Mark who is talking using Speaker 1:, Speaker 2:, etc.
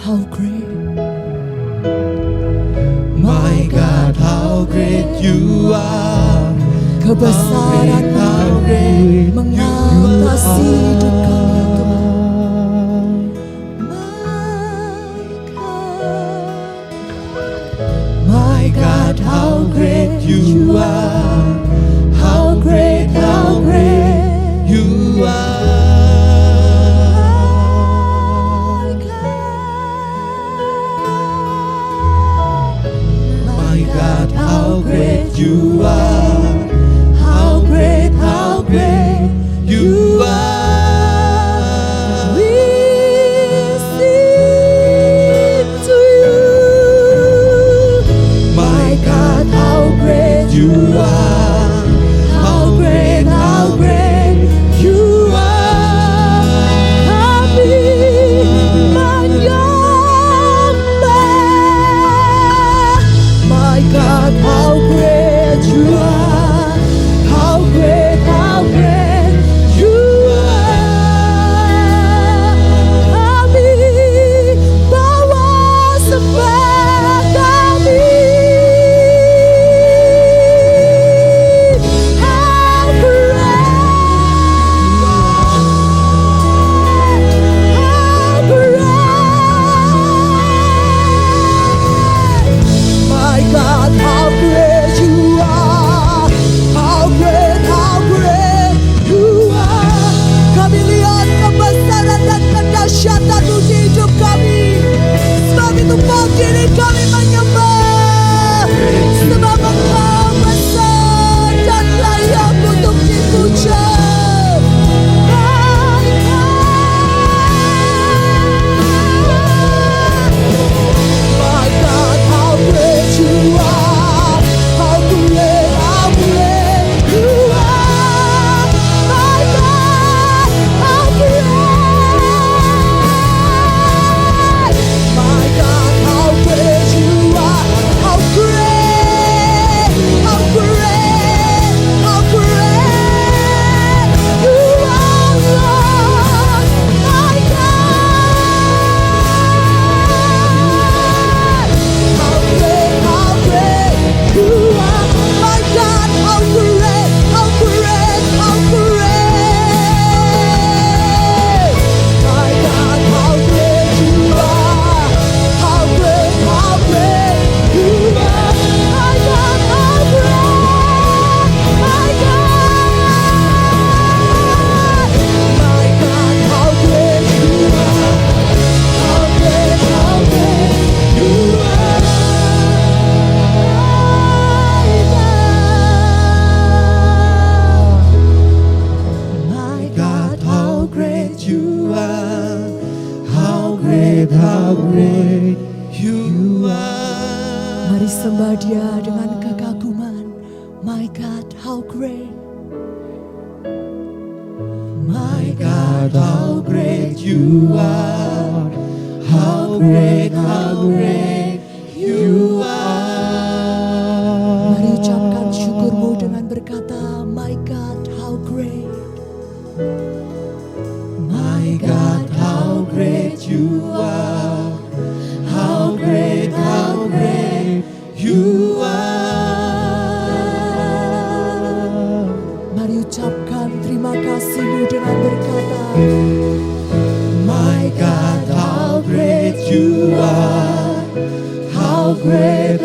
Speaker 1: how great,
Speaker 2: my God, how great you are.
Speaker 1: kebesaran
Speaker 2: How great
Speaker 1: mengatasi duka itu.
Speaker 2: My God, how great you are. How great you are. My God, how great you are. How great you are.
Speaker 1: We sing to you,
Speaker 2: My God, how great you are. How great you are.
Speaker 1: kami menyembah. My God, how great you are, how great you are. Kami bawa sembah kami. How great. My God, how great you are, how great you are. Kami lihat kebesaran dan kedahsyatan-Mu di hidup kami. Sebab itu pagi ini kami menyembah. Sebab Engkau besar dan layak untuk dipuja. My God, how great you are, how great you are. My God, how great. My God, how great you are, how great you are, Lord. My God, how great you are. My God, how great My God, how great you are, how great you are. My God, how great, my God, how great you are, how great you are. My God,
Speaker 2: how great you are. How great you are.
Speaker 1: mari sembah Dia dengan kekaguman. My God, how great.
Speaker 2: My God, how great you are. How great you are.
Speaker 1: Mari ucapkan syukur-Mu dengan berkata, My God, how great.
Speaker 2: My God, how great you are. How great you are.
Speaker 1: Mari ucapkan terima kasih-Mu dengan berkata,
Speaker 2: My God, how great you are. How great